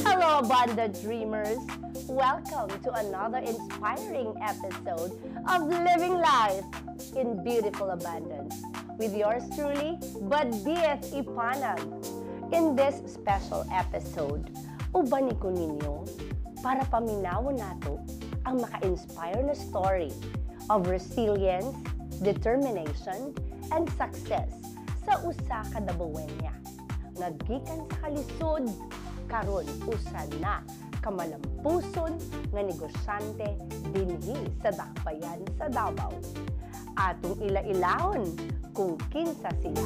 Hello, abundant dreamers! Welcome to another inspiring episode of Living Life in Beautiful Abundance with yours truly, Badith Ipanag. In this special episode, ubani ko ninyo para paminawon nato ang maka-inspire na story of resilience, determination, and success sa usa ka dabuwenya. Naggikan sa kalisod, karon usa na kamalampuson nga negosyante dinhi sa dakbayan sa Davao. Atong ila-ilahon kung kinsa sila.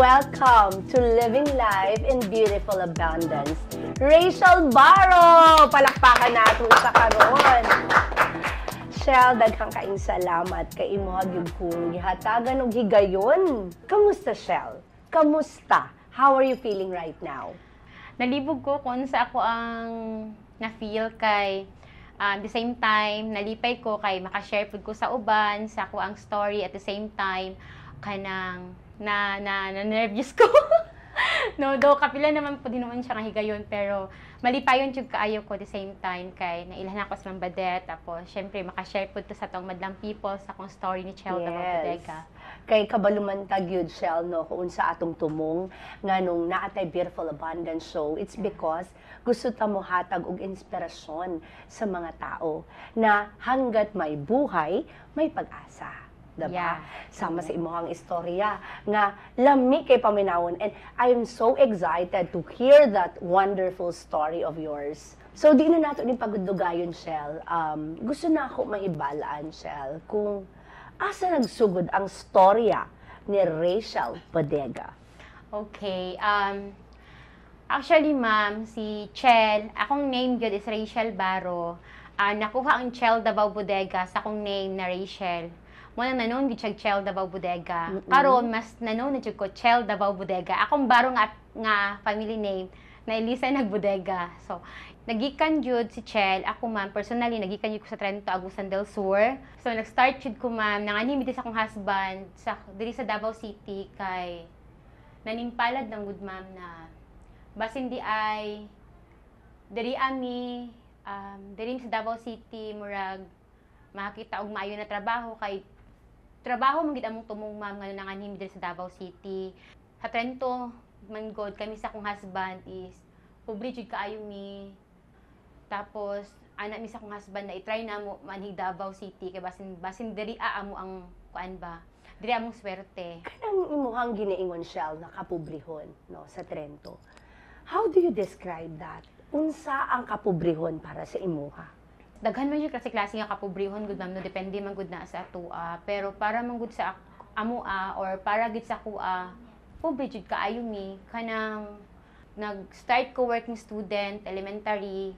Welcome to Living Life in Beautiful Abundance. Rachel Barro! Palakpakan natin sa karon. Shell, daghang kaing salamat kay imo hagyud kong gihatagan og higayon. Kamusta, Shell? Kamusta? How are you feeling right now? Nalibog ko kung sa ako ang na-feel kay the same time, nalipay ko kay makashare pud ko sa uban, sa ako ang story at the same time, kanang na-nervous ko. No, do kapila naman po din naman siya nga higayon, pero malipayon jud kaayo ko the same time kay nailan ako sa Badith, tapos syempre makashare pud to sa tong madlang people sa akong story ni Chel Davao Bodega. Kay kabalumantag yun, Shell, no, kung sa atong tumong nga nung naatay Beautiful Abundance Show, it's because gusto ta mo hatag og inspirasyon sa mga tao na hanggat may buhay, may pag-asa. Diba? Yeah. Sama sa imong istorya nga lami kay paminawon, and I am so excited to hear that wonderful story of yours. So di na nato ni pagdugayon, Shell. Gusto na ako maibalaan, Shell, kung asa nagsugod ang storya ni Rachel Bodega. Okay. Actually, ma'am, si Chel, akong name yun is Rachel Barro. Nakuha ang Chel Davao Bodega sa akong name na Rachel. Muna nanon gid siya Chel Davao Bodega. Karon mas nanon na jud ko Chel Davao Bodega. Akong baro nga family name na Elisa Nagbodega. So nagikan jud si Chel, ako ma'am personally nagikan jud ko sa Trento, Agusan del Sur. So nag-start jud ko ma'am nanganim sa akong husband sa diri sa Davao City kay nanimpalad ng good ma'am na basin di ay diri ami diri sa Davao City murag makakita og maayo na trabaho kay trabaho man gid among tumong ma'am nga nanganim diri sa Davao City. Sa Trento man god kami sa akong husband is pobre jud kaayo mi. Tapos ana mi sa akong husband na i-try na mo manhig Davao City kay basin diri amo ang kuan ba. Diri among swerte. Kanang imuhang ginaingon, Shell, nakapobrehon no sa Trento. How do you describe that? Unsa ang kapobrehon para sa imuha? Daghan man yung klase-klase nga kapobrehon gud ma'am, no depende man gud na sa atua, pero para man gud sa amoa or para gid sa kuha, pobre jud kaayo mi kanang nag-start ko working student elementary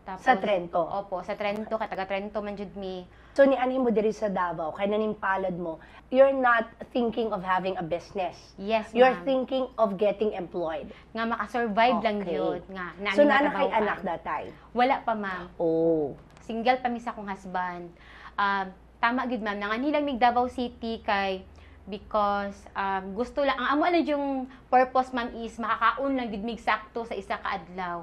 tapos Sa Trento? Opo, sa Trento, taga Trento man jud mi. So niani mo diri sa Davao, kay nanimpalad mo, you're not thinking of having a business. Yes, You're ma'am. thinking of getting employed. Nga maka-survive lang Okay. yun nga So naana kay matrabahoan. anak that time? Wala pa ma'am. Oh. Single pa mi sa akong husband. Tama gid ma'am, nanganilang mig Davao City kay because gusto lang ang amo na yung purpose ma'am is makakaon lang gid mig sakto sa isa ka adlaw.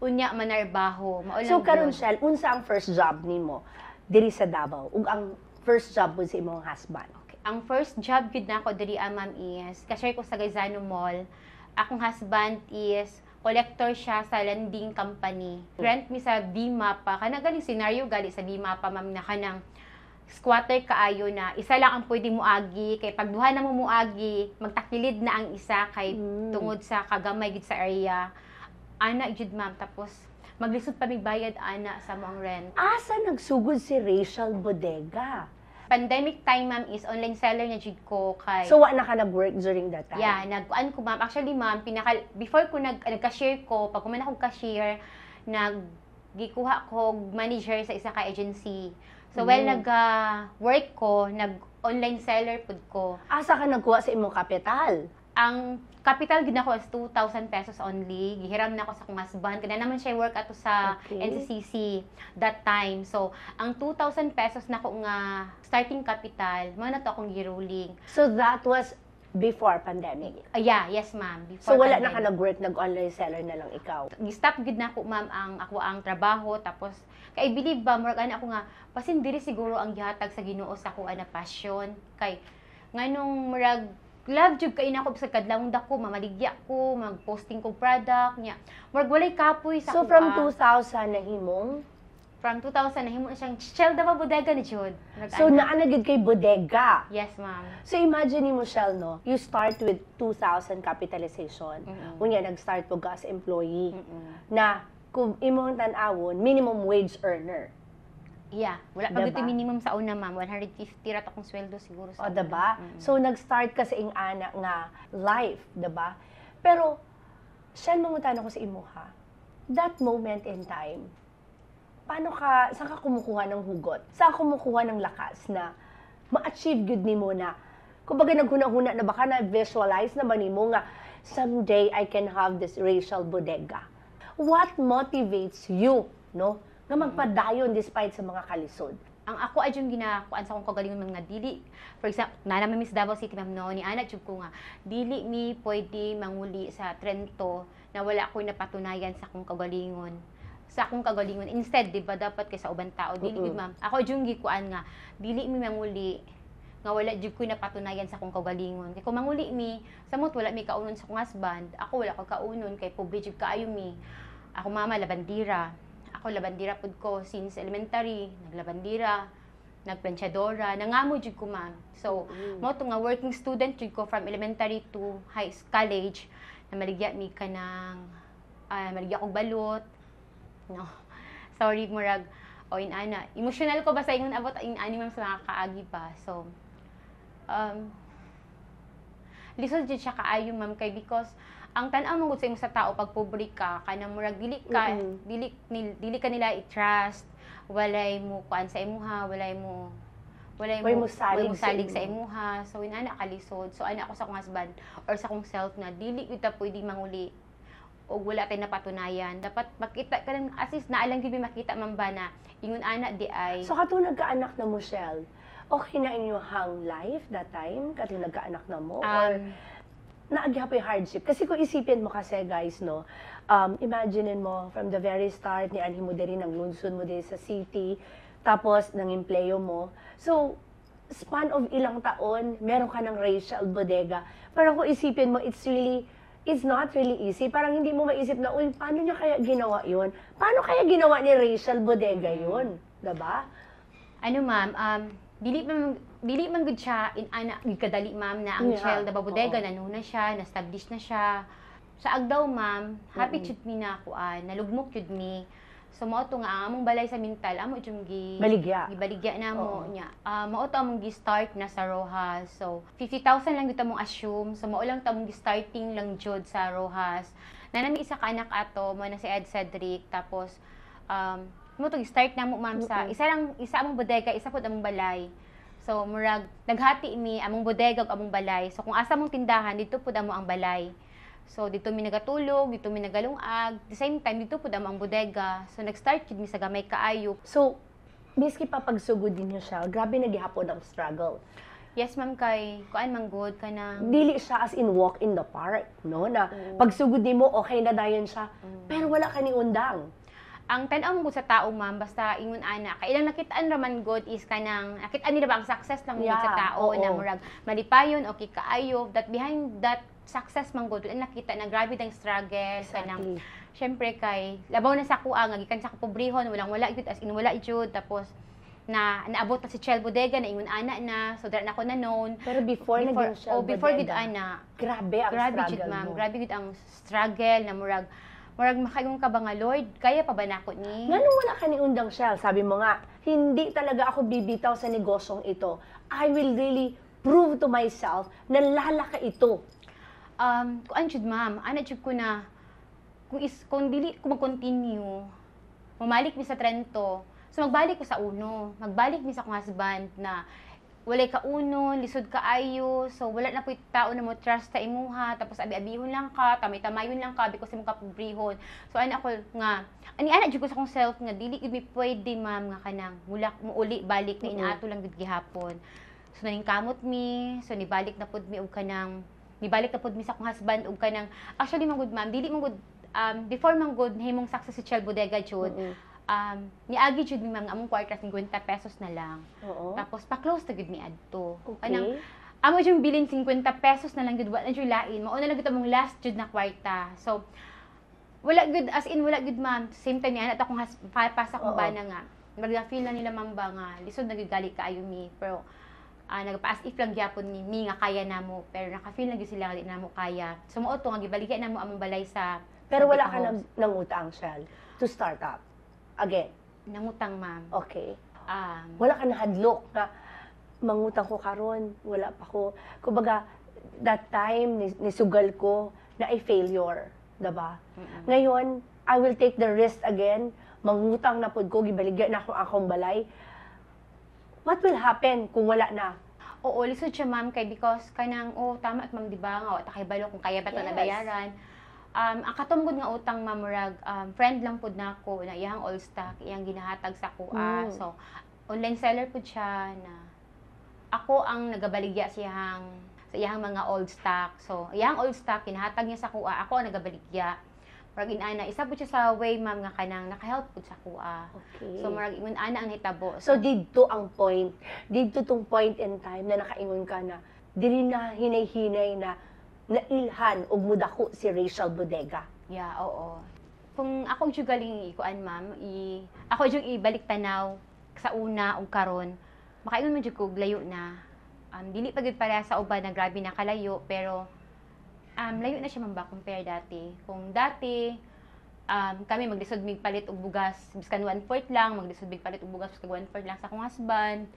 Unya manarbaho, mao lang. So karon, yun. Shell, unsa ang first job nimo diri sa Davao ug ang first job mo sa imong husband? Okay. Ang first job gid nako diri ma'am is cashier ko sa Gaisano Mall. Akong husband is collector siya sa lending company. Rent mi sa Bimapa. Kana galing scenario gali sa Bimapa ma'am na kanang squatter kaayo na isa lang ang pwede muagi kay pag duha na mo muagi magtakilid na ang isa kay tungod sa kagamay gid sa area. Ana jud ma'am, tapos maglisod pa mig bayad ana sa mo ang rent. Asa nagsugod si Rachel Bodega? Pandemic time, ma'am, is online seller na jud ko kay. So, wala na ka nag-work during that time? Yeah, nagkuan ko, ma'am. Actually, ma'am, before ko nag-cashier ko, pag kumana akong cashier, gikuha ko manager sa isa ka agency. So, while nag-work ko, nag-online seller pud ko. Asa ka nagkuha sa imong kapital? Ang capital gid nako is 2,000 pesos only. Gihiram na ako sa akong husband. Kada naman siya work ato sa NCCC that time. So, ang 2,000 pesos nako nga starting capital, mo na to akong giruling. So, that was before pandemic? Yeah, yes, ma'am. So, wala na ka nag-work, nag-online seller na lang ikaw? Gi-stop gid nako, ma'am, ang trabaho. Tapos, kay believe ba, more ako nga, pasin diri siguro ang gihatag sa Ginoo sa ako na passion. Kay, nganong murag, love jud kay nako sa kadlawon dako, mamaligya ko, mag-posting ko product niya. Murag walay kapoy sa So, from 2,000 na himong? From 2000 nahimo na siyang Shell Davao Bodega ni jud. So, naanagid kay bodega? Yes, ma'am. So, imagine mo, Shell, no? You start with 2,000 capitalization. Unya, nag-start po ka as employee. Na, kung imong tan-awon, minimum wage earner. Yeah, wala pa gito minimum sa una, ma'am. 150 ra akong sweldo siguro sa una. Diba? So, nag-start ka sa ing ana nga life, diba? Pero, Shell, mangutan ako sa imuha. That moment in time, saan ka kumukuha ng hugot? Saan ka kumukuha ng lakas na ma-achieve good ni mo na, kumbaga naghuna-huna na baka na-visualize na ba ni mo nga, someday I can have this Rachel Bodega. What motivates you, no? Nga magpadayon despite sa mga kalisod? Ang ako ay yung ginakuan sa akong kagalingon mga dili. For example, naman Miss Davao City, ma'am, no, ni Ana jud ko nga, dili mi pwede manguli sa Trento na wala ko napatunayan sa akong kagalingon. Sa akong kagalingon. Instead, di ba, dapat kay sa ubang tao, dili gid, ma'am. Ako jung gikuan nga, dili mi manguli nga wala jud ko napatunayan sa akong kagalingon. Kay kung manguli mi, samot wala mi kaunon sa akong husband, ako wala ko kaunon kay pobre jud kaayo mi. Ako mama labandira. Ako labandira pud ko since elementary, naglabandira, nagplanchadora, nangamo jud ko, ma'am. So, mo to nga working student jud ko from elementary to college, na maligya mi ka ng maligya kog balot. No. Sorry, murag, inana. Emotional ko ba sa ingon abot in ma'am sa mga kaagi pa. So, lisod jud siya kaayo, ma'am, kay because ang tan-aw mo sa imo sa tao pag pobre ka, kanang murag dili ka nila i-trust, walay mo kuan sa imuha, walay mo salig sa imuha. So inana kalisod. So ana ako sa akong husband or sa akong self na dili kita pwede manguli o wala tay napatunayan. Dapat makita ka lang, assist na alang gyud makita man ba na ingon ana di ay. So katong nagkaanak na mo, Shell, okay na inyong life that time katong nagkaanak na mo or naagihapay hardship? Kasi kung isipin mo kasi, guys, no, imagine mo from the very start ni anhi mo diri nang lunsod mo diri sa city, tapos nang empleyo mo. So span of ilang taon meron ka ng Rachel Bodega. Pero kung isipin mo, it's not really easy. Parang hindi mo maisip na, uy, paano niya kaya ginawa yun? Paano kaya ginawa ni Rachel Bodega yun? Diba? Ano, ma'am, dili man gud siya kadali, ma'am, na ang Shell Davao Bodega nanuna siya, na-establish na siya. Sa agdaw, ma'am, happy jud mi na kuan, nalugmok jud mi. So mao to nga ang among balay sa mental, amo jud gibaligya na mo nya. Mao to among gi-start na sa Rojas. So 50,000 lang gyud among assume. So mao lang ta among gi-starting lang jud sa Rojas. Nanami isa ka anak ato, mo na si Ed Cedric, tapos mo to gi-start na mo, ma'am, sa isa among bodega, isa pud among balay. So murag naghati mi among bodega ug among balay. So kung asa mong tindahan, dito pud amo ang balay. So dito mi nagatulog, dito mi nagalungag. The same time dito pud amo ang bodega. So nag-start jud mi sa gamay kaayo. So miski pa pagsugod din niya siya, grabe nagihapon ang struggle. Yes, ma'am, kay kuan man good ka na. Dili siya as in walk in the park, no? Na pagsugod nimo okay na dayon siya, pero wala ka ni undang. Ang tan-aw mo sa tao, ma'am, basta ingon ana, kay ilang nakitaan raman god is kanang nakitaan nila ba ang success lang sa tao na murag malipayon okay kaayo, that behind that success man god nakita na grabe dang struggle kanang syempre kay labaw na sa kuha nga gikan sa kapobrehon, wala gyud as in wala gyud, tapos naabot na si Shell Bodega na ingon ana na, so dara na ako na known. Pero before before gid ana, grabe ang struggle jud, ma'am, grabe gid ang struggle na murag Murag makayong ka ba nga, Lord, kaya pa ba nako ni? Ganun wala ka ni undang, Shell. Sabi mo nga, hindi talaga ako bibitaw sa negosyong ito. I will really prove to myself na lalaka ito. Kung anjud ma'am, jud ko na kung dili ko mag-continue, mamalik mi sa Trento. So magbalik ko sa uno, magbalik mi sa akong husband na walay ka uno, lisod ka ayo, so wala na po'y tao na mo trust sa imuha, tapos abi-abihon lang ka, tamay-tamayon lang ka, because mo kapobrihon. So ana ako nga, ana jud ko sa akong self nga dili gid mi pwede ma'am nga kanang mulak mo uli balik na inaato lang gid gihapon. So kamot mi, so nibalik na pud mi og kanang nibalik na pud mi sa akong husband og kanang actually man good ma'am, dili man good before man good himong success si Chel Bodega jud. Niagi jud mi ma'am among kwarta 50 pesos na lang. Oo. Tapos pa-close ta gud mi adto. Okay. Anang amo jud bilin 50 pesos na lang gud wa na jud lain. Mao na lang gud among last jud na kwarta. So wala gud as in wala gud ma'am. Same time ni ana ta akong pasa kong bana nga. Mag-feel na nila ma'am ba nga lisod na gud gali kaayo mi. Pero nagpa-as if lang gyapon ni mi nga kaya namo, pero naka-feel na gyud sila nga di namo kaya. So mao to nga gibaligya namo among balay sa Pero wala ka nangutang, Shell, to start up. Again. Nangutang ma'am. Okay. Wala Wala ka nahadlok na mangutang ko karon, wala pa ko. Kumbaga, that time, nisugal ko na ay failure. Diba? Ngayon, I will take the risk again. Mangutang na pod ko, gibaligya na akong balay. What will happen kung wala na? Oo, lisod siya ma'am kay because kanang tama at ma'am di ba nga ta kay balo kung kaya ba to Yes. na bayaran. Ang katumgod nga utang ma'am murag friend lang pud nako na iyang all stock iyang ginahatag sa kuha. So online seller pud siya na ako ang nagabaligya sa iyang mga old stock. So iyang old stock ginahatag niya sa kuha, ako ang nagabaligya. Murag inana isa pud siya sa way ma'am nga kanang naka-help pud sa kuha. Okay. So murag ingon ana ang hitabo. So, dito ang point. Dito tong point in time na nakaingon ka na dili na hinay-hinay na nailhan o mudako si Rachel Bodega. Yeah, oo. Kung ako jud galing ikuan ma'am, ako jud ibalik tanaw sa una ug karon, makaingon man jud ko layo na. Dili pa gyud para sa uban na grabe na kalayo, pero layo na siya man ba compare dati. Kung dati kami maglisod mig palit og bugas, biskan 1/4 lang, maglisod mig palit og bugas biskan 1/4 lang sa akong husband.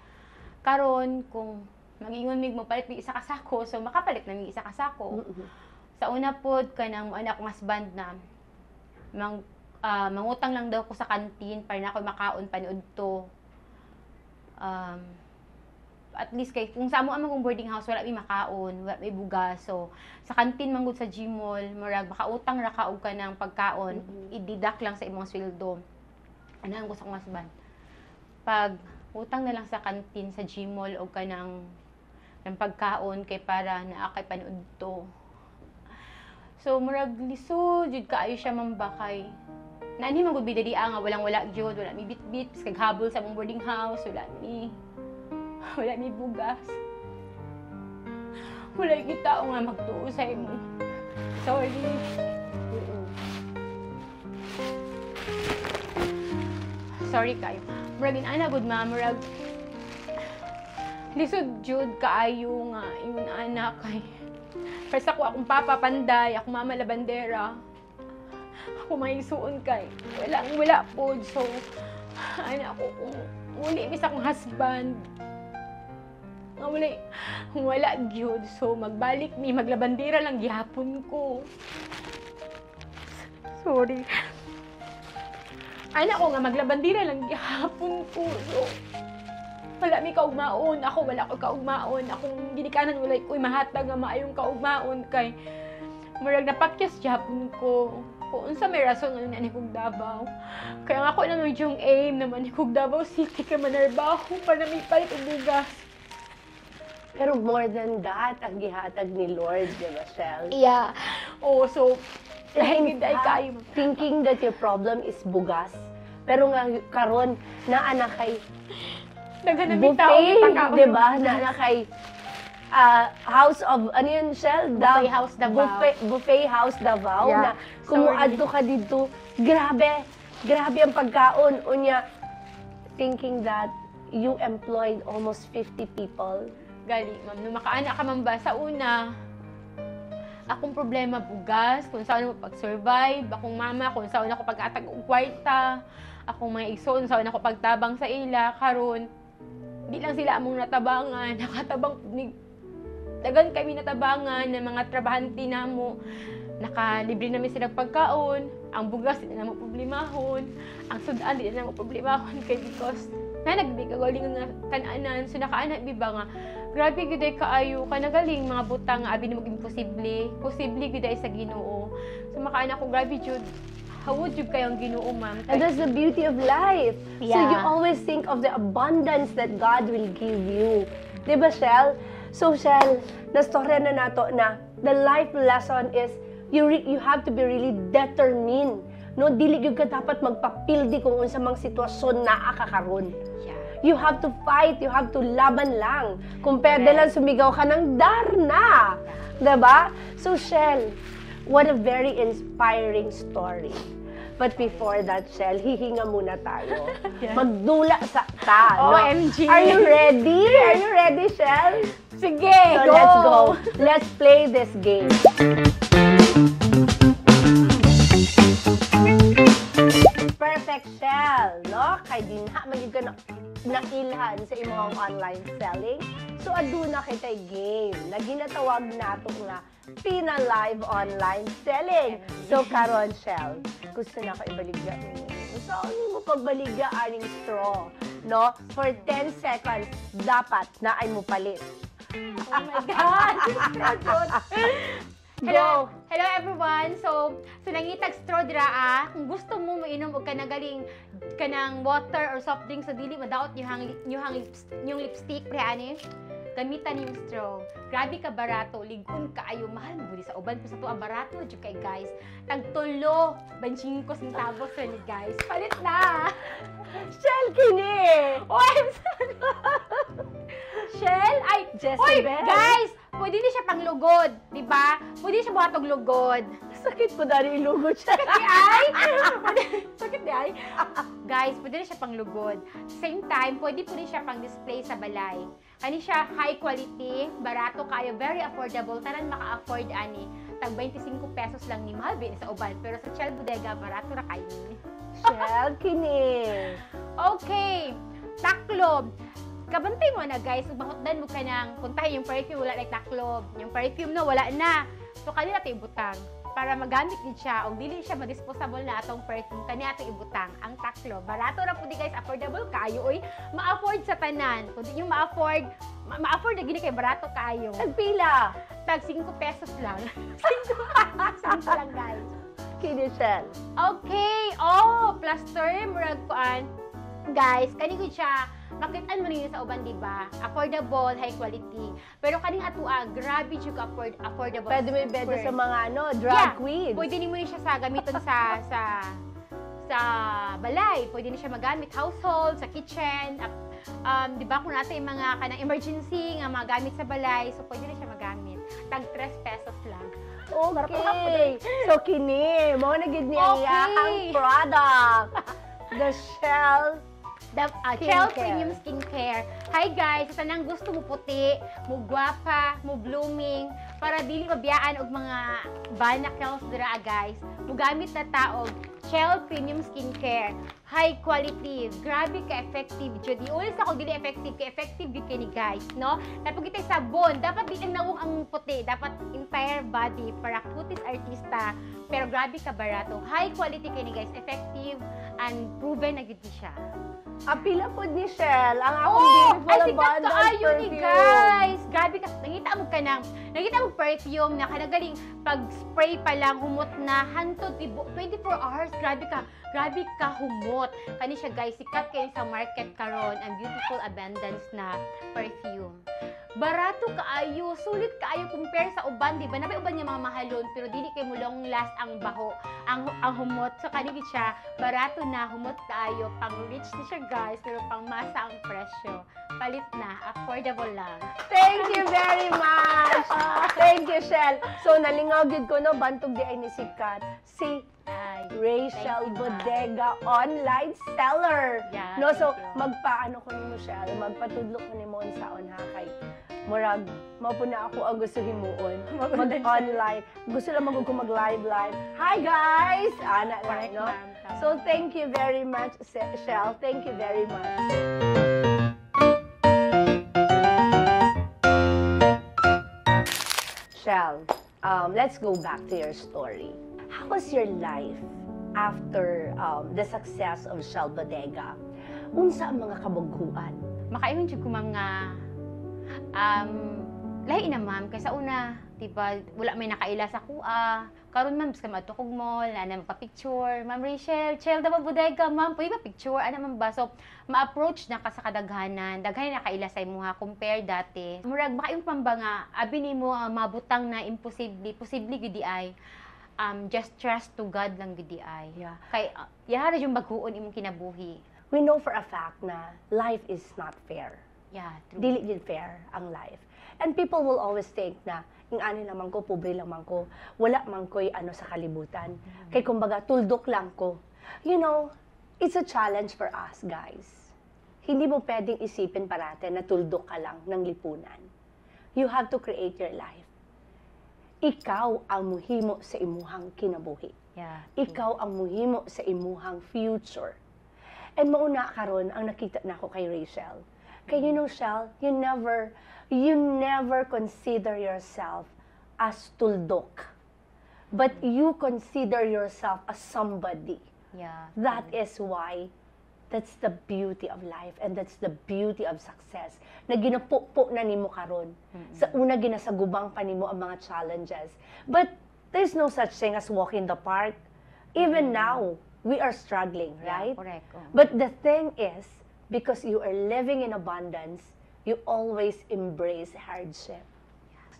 Karon kung mag-ingon mig mo palit mig isa ka sako, so makapalit na mig isa ka sako. Sa una pod kanang ana akong husband na mangutang lang daw ko sa kantin para na ako makaon paniudto. At least kay kung sa amo among boarding house wala may makaon, wala may bugas. So sa kantin manggod sa Gmall, murag makautang ra ka og kanang pagkaon, i-deduct lang sa imong sweldo. Ana ang gusto kong husband. Pag utang na lang sa kantin sa Gmall og kanang ng pagkaon kay para naa kay paniudto. So murag lisod jud kaayo siya mambakay. Nani man gud bidadi nga walang-wala jud, wala mi bit-bit kag habol sa mong boarding house, wala mi bugas. Wala gyud tao nga magtuo sa imo. Sorry. Sorry kayo. Murag ana gud ma, murag lisod jud kaayo nga ingon anak kay first ako akong papa panday, ako mama labandera. Ako may suon kay wala pod, so ana ako kung uli bis akong husband nga wala gyud, so magbalik mi maglabandera lang gihapon ko. Sorry. Ana ko nga maglabandera lang gihapon ko, so wala mi kaugmaon, ako wala ko kaugmaon, akong ginikanan wala ko'y mahatag nga maayong kaugmaon kay murag napakyas japon ko. Kung unsa may rason nga ni kog Davao. Kaya nga ako naman yung aim naman ni kog Davao City kay manarbaho para may palit og bugas. Pero more than that, ang gihatag ni Lord, di ba, Shell? Yeah. Oh, so In fact, thinking that your problem is bugas, pero nga karon naa na kay buffet, di ba? Na kay House of, ano yun, Shell? Buffet House Davao. Buffet House Davao. Yeah. Na kumuadto ka dito, grabe ang pagkaon. Unya, thinking that you employed almost 50 people. Gali, ma'am, nung makaana ka man ba sa una, akong problema bugas, kung saan ako pag-survive, akong mama, kung saan ako pag-atag og kwarta, akong mga igsoon, saan ako pagtabang sa ila, karon di lang sila among natabangan, nakatabang ni dagan kami natabangan ng mga trabahante namo. Nakalibre namin sila pagkaon, ang bugas di na mo problemahon, ang sudan di na mo problemahon kay because na nagbigagaling nga kananan, so nakaanak biba nga grabe gyud ay kaayo kanagaling mga butang nga abi nimo imposible gyud ay sa Ginoo. So makaanak ko grabe jud hawod jud kayong Ginoo, ma'am. And that's the beauty of life. So Yeah. you always think of the abundance that God will give you. Di ba, Shell? So, Shell, nastorya na nato na the life lesson is you have to be really determined. No, dili gyud ka dapat magpapildi kung unsa mang sitwasyon na akakaron. Yeah. You have to fight, you have to laban lang. Kung pwede Correct. lang sumigaw ka ng darna. Diba? So, Shell, what a very inspiring story. But before that, Shell, hihinga muna tayo. Yeah. Magdula sa ta. No? OMG. Are you ready? Are you ready, Shell? Sige, So, go! let's go. Let's play this game. Perfect, Shell, no? Kay din ha, magiging ka nakilhan sa imong online selling. So, aduna kitay game na ginatawag nato nga Pina Live Online Selling. So, karon, Shell, gusto na ko ibaligya ninyo. So, ano mo pagbaligya aning straw, no? For 10 seconds, dapat na ay mo palit. Oh my God! Go! Hello everyone! So nangitag straw dira kung gusto mo mainom og kanagaling kanang water or soft drink sa dili madaot yung lipstick pre ani. Gamitan yung straw. Grabe ka barato, ligon kaayo, mahal mo sa uban pa sa tuwa barato jud kay guys. Tagtulo 25 centavos ra ni guys. Palit na. Shell kini! Oy, Shell ay Jezebel. Oy, guys, pwede din siya panglugod, di ba? Pwede siya buhatog lugod. Sakit ko dari ilugod siya. Sakit di ay. Sakit di ay. Guys, pwede rin siya panglugod. Same time, pwede po rin siya pang display sa balay. Kani siya high quality, barato kayo, very affordable. Tanan maka-afford ani. Tag 25 pesos lang ni mahal bin sa uban, pero sa Shell Bodega barato ra kayo. Shell kini. Okay, taklob. Kabantay mo na guys, mahutdan mo ka ng puntahin yung perfume, wala like taklob. Yung perfume no, wala na. So, kanila ito ibutang. Para magamit din siya, o dili siya ma-disposable na atong perfume, kanya ito ibutang. Ang taklob. Barato ra po di guys, affordable kayo. Uy, ma-afford sa tanan. Kung di nyo ma-afford, ma-afford na gini kay barato kayo. Nagpila. Tag 5 pesos lang. 5 lang guys. Kini, Shell. Okay, oh, plaster, murag kuan. Guys, kani gud siya. Makitaan mo rin sa uban, di ba? Affordable, high quality. Pero kaning atua, grabe siya affordable. Pwede mo ibenta Super. sa mga drag queens. Pwede ni mo rin siya sa gamiton sa balay. Pwede ni siya magamit household, sa kitchen. Di ba kung natin yung mga kanang emergency nga mga gamit sa balay, so pwede rin siya magamit. Tag 3 pesos lang. Okay. So, kini. Mo na gid niya Okay. iyahang product. The Shell Shell Skincare. Premium Skincare. Hi guys, sa tanang gusto mo puti, mo gwapa, mo blooming, para dili mabiyaan og mga banakels dira guys. Mugamit na taog Shell Premium Skincare. High quality, grabe ka effective jud. Iulis ako dili effective gyud kini guys, no? Tapos kita sabon, dapat di lang nawong ang puti, dapat entire body para cutis artista. Pero grabe ka barato. High quality kini guys, effective and proven na gid siya. Apila po ni Shell. Ang akong Oh, beautiful ay sikat abundant ka ayo ni perfume. guys. Grabe ka, nakita mo perfume na kanagaling pag spray pa lang humot na hantod 24 hours. Grabe ka humot. Kani siya guys, sikat kayo sa market karon ang beautiful abundance na perfume. Barato kaayo, sulit kaayo compare sa uban, di ba? Nabay uban niya mga mahalon, pero dili kay mo long last ang baho, ang humot. So kanigi siya, barato na, humot kaayo, pang rich na siya guys, pero pang masa ang presyo. Palit na, affordable lang. Thank you very much. Thank you, Shell. So, nalingaw gid ko no, bantog di ay ni sikat. Si Ay, Rachel Thank you, Bodega online seller. Yeah, No, so thank you. magpaano ko ni Michelle, magpatudlo ko ni mo saon ha kay murag mao po na ako ang gusto himuon. Mag-online. Gusto lang ko mag-live. Hi guys! Ana Correct, lang, no? ma'am. Tama. So thank you very much, Shell. Thank you very much. Shell, let's go back to your story. How was your life after the success of Shell Bodega? Unsa ang mga kabughuan? Makaingon jud ko ma'am nga lahi na ma'am kaysa una, diba, wala may nakaila sa kuha. Karon ma'am sa matukog mall, ana magpa-picture. Ma'am Rachel, Chel daw bodega, ma'am, pwede ba picture? Ana man ba? So, ma-approach na ka sa kadaghanan. Daghan nakaila sa imuha compare dati. Murag makaingon pang ba nga abi nimo mabutang na posible gid ay. Just trust to God lang gid ay. Yeah. Kay yara yung baguon imong kinabuhi. We know for a fact na life is not fair. Yeah, true. Dili din fair ang life. And people will always think na, yung ani naman ko, pobre naman ko, wala man ko'y ano sa kalibutan. Kay kumbaga, tuldok lang ko. You know, it's a challenge for us, guys. Hindi mo pwedeng isipin parate na tuldok ka lang ng lipunan. You have to create your life. Ikaw ang muhimo sa imuhang kinabuhi. Yeah. Ikaw ang muhimo sa imuhang future. And mauna karon ang nakita na ako kay Rachel. Kay you know, Shell, you never consider yourself as tuldok. But you consider yourself as somebody. Yeah. That is why that's the beauty of life and that's the beauty of success. Na ginapupo na nimo karon. Sa una ginasagubang pa nimo ang mga challenges. But there's no such thing as walk in the park. Even now, we are struggling, right? Yeah, correct. Oh. But the thing is, because you are living in abundance, you always embrace hardship.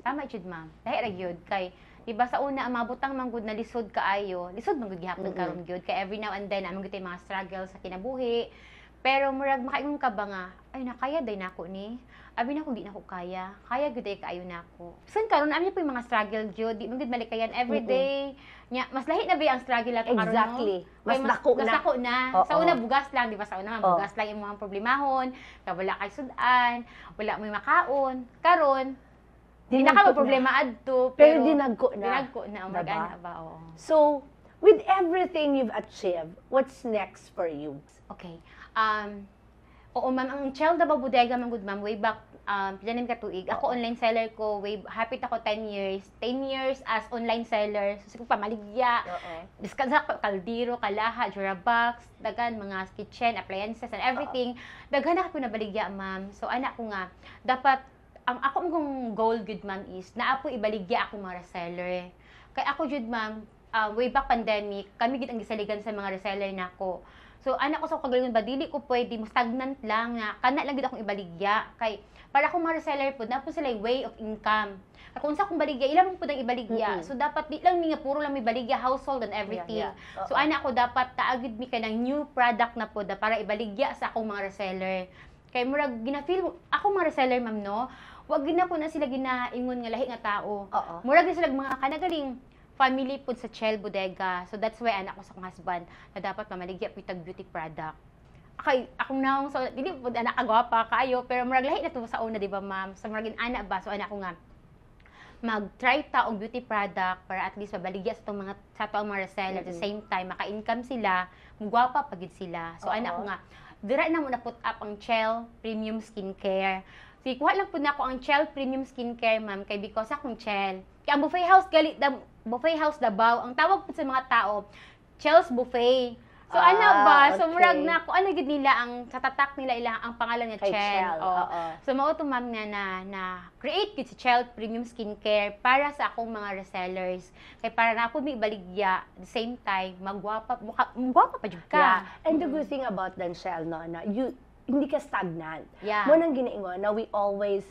Tama jud ma'am. Dahil ra gyud kay iba sa una ang mabutang manggod na lisod kaayo. Lisod manggod gihapon karon gyud kay every now and then among gyud mga struggle sa kinabuhi. Pero murag makaingon ka ba nga, ay nakaya day nako ni. Abi na kung di nako kaya. Kaya gyud ay kaayo nako. Bisan karon ami po yung mga struggle gyud, di man gyud malikayan every day. Nya mas lahi na ba ang struggle ato karon? Exactly. No? Mas dako na. Mas dako na. Oo. Sa una bugas lang, di ba? Sa una Oo. bugas lang yung mga problemahon, kay wala kay sudan, wala mo makaon. Karon di na ka problema adto, Pero dinagko na. Dinagko na ang Diba? magana ba? Oo. So, with everything you've achieved, what's next for you? Okay. Oo ma'am, ang Chel Davao Bodega man gud ma'am way back pila ka tuig. Ako online seller ko, hapit ako 10 years. 10 years as online seller. So siguro pamaligya. Diskan sa kaldero, kalaha, jurabox, dagan mga kitchen, appliances and everything. Daghan ako na baligya ma'am. So anak ko nga dapat ang ako mong goal gud ma'am is naa po ibaligya ako mga reseller. Kay ako jud ma'am, way back pandemic, kami gid ang gisaligan sa mga reseller nako. So anak ko sa kagalingon ba dili ko pwede mo stagnant lang nga kana lang gid akong ibaligya kay para akong mga reseller pud na po sila way of income. Kung sa akong baligya ila mo pud ang ibaligya. So dapat di lang mi nga puro lang mi baligya household and everything. So anak ko dapat taagid mi ka ng new product na pud para ibaligya sa akong mga reseller. Kay murag gina-feel ako mga reseller ma'am no. Wag gina po na sila ginaingon nga lahi nga tao. Murag sila mga kanagaling family po sa Chel Bodega. So that's why anak ko sa akong husband na dapat mamaligya po itag beauty product. Okay, akong naong so dili po anak kagwapa kayo pero murag lahi na to sa una di ba ma'am? Sa murag anak ba so anak ko nga mag-try ta og beauty product para at least mabaligya sa tong mga reseller at the same time maka-income sila, mugwapa pagid sila. So anak ko nga dira na mo na put up ang Chel Premium Skincare. So, kuha lang po na ako ang Chel Premium Skincare, ma'am, kay because akong Chel. Kaya ang buffet house Davao, ang tawag po sa mga tao, Chel's Buffet. So, ano ba? So, murag na ako, ano gid nila, sa tatak nila ilang ang pangalan nga Chel. So, mao to ma'am na create gid si Chel Premium Skincare para sa akong mga resellers. Kay para na ako may baligya, at the same time, magwapa pa jud ka. Yeah. And the good thing about then, Shell, no, na hindi ka stagnant. Yeah. Mo nang ginaingon na we always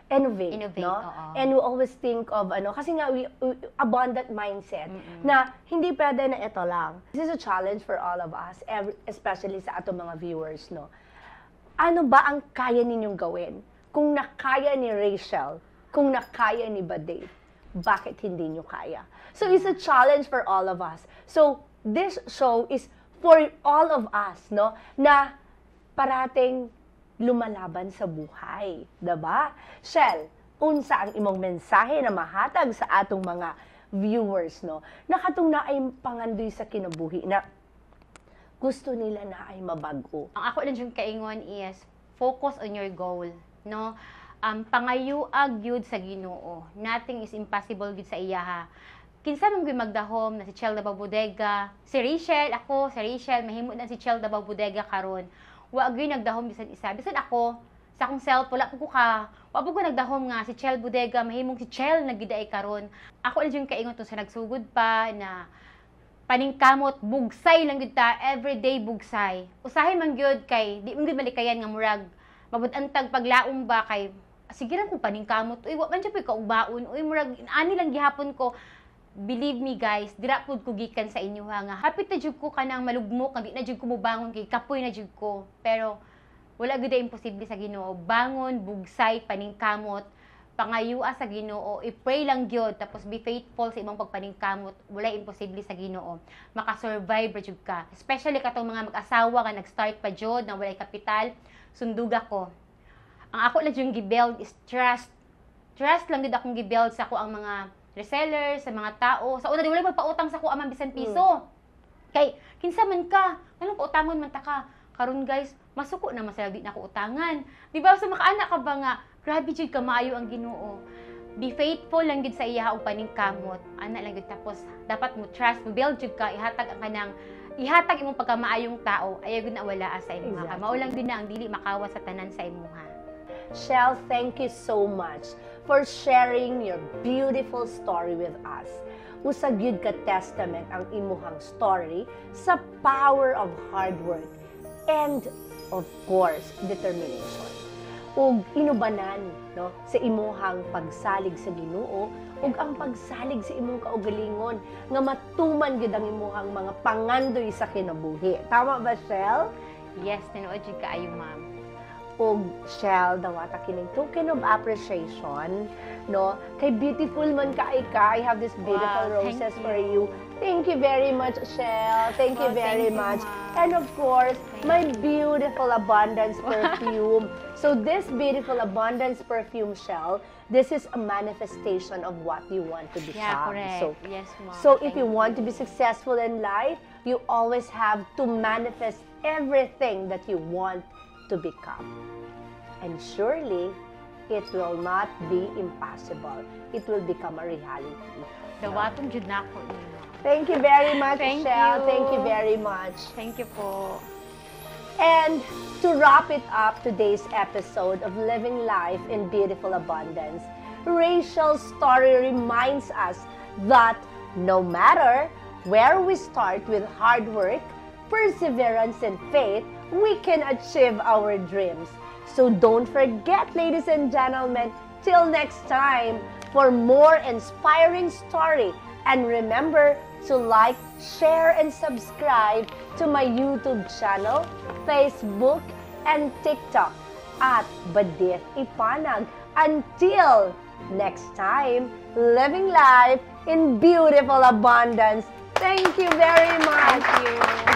innovate, no? And we always think of kasi nga we abundant mindset na hindi pwede na ito lang. This is a challenge for all of us, especially sa ato mga viewers, no? Ano ba ang kaya ninyong gawin? Kung nakaya ni Rachel, kung nakaya ni Baday, bakit hindi nyo kaya? So it's a challenge for all of us. So this show is for all of us, no? Na parating lumalaban sa buhay, diba? Shell, unsa ang imong mensahe na mahatag sa atong mga viewers, no? Nakatong na ay pangandoy sa kinabuhi na gusto nila na ay mabago. Ang ako lang yung kaingon is focus on your goal, no? Pangayuag yun sa Ginoo. Nothing is impossible gid sa iyaha. Kinsa man gyud magdahom na si Chel Davao Bodega, si Rachel, mahimo na si Chel Davao Bodega karon. Wa gyud nagdahom bisan isa. Bisan ako sa akong self wala po ko nagdahom nga si Chel Bodega, mahimong si Chel nagiday karon. Ako lang yung kaingon to sa nagsugod pa na paningkamot bugsay lang gyud ta, everyday bugsay. Usahay man gyud kay di man gyud malikayan nga murag mabud-antag paglaom ba kay sige ra kung paningkamot. Uy, wa man siya kaubaon. Uy, murag ani lang gihapon ko. Believe me guys, dira pud ko gikan sa inyo ha nga. Hapit na jud ko kanang malugmok, di na jud ko mobangon kay kapoy na jud ko. Pero wala gud imposible sa Ginoo. Bangon, bugsay, paningkamot, pangayua sa Ginoo, i-pray lang gyud tapos be faithful sa imong pagpaningkamot. Wala imposible sa Ginoo. Maka-survive ra jud ka. Especially katong mga mag-asawa nga nag-start pa jud na walay kapital, sundug ako. Ang ako lang yung gibuild is trust. Trust lang gid akong gibuild sa ako ang mga resellers, sa mga tao. Sa una, di wala magpautang sa ko amang bisan piso. Kay, kinsa man ka, anong pautangon man ta ka. Karon guys, masuko na masala di na ko utangan. Di ba, sa makaanak ka ba nga, grabe jud ka maayo ang Ginoo. Be faithful lang gid sa iya og paningkamot. Ana lang gid tapos dapat mo trust, mo build jud ka, ihatag ang kanang ihatag imong pagkamaayong tao, ayaw gid na wala sa imuha. Exactly. Mao lang gid na ang dili makawa sa tanan sa imuha. Shell, thank you so much for sharing your beautiful story with us. Usag yun ka testament ang imuhang story sa power of hard work and, of course, determination. Ug inubanan no, sa imuhang pagsalig sa Ginoo ug ang pagsalig sa imong kaugalingon nga matuman gyud ang imuhang mga pangandoy sa kinabuhi. Tama ba, Shell? Yes, tinuod jud kaayo, ma'am. Og Shell, dawata kining token of appreciation, no? Kay beautiful man ka. I have this beautiful Wow, roses thank for you. you. Thank you very much, Shell. Thank you Wow, very thank you, much. Ma'am. And of course, Thank my beautiful abundance perfume. So this beautiful abundance perfume, Shell, this is a manifestation of what you want to become. Yeah, correct. So, Yes, ma'am. so if Thank you want to be successful in life, you always have to manifest everything that you want to become. And surely, it will not be impossible. It will become a reality. Dawaton jud na ako niyo. Thank you very much, Thank Shell. you. Thank you very much. Thank you po. And to wrap it up, today's episode of Living Life in Beautiful Abundance, Rachel's story reminds us that no matter where we start with hard work, perseverance, and faith, we can achieve our dreams. So don't forget, ladies and gentlemen, till next time for more inspiring story. And remember to like, share, and subscribe to my YouTube channel, Facebook, and TikTok at Badith Ipanag. Until next time, living life in beautiful abundance. Thank you very much. Thank you.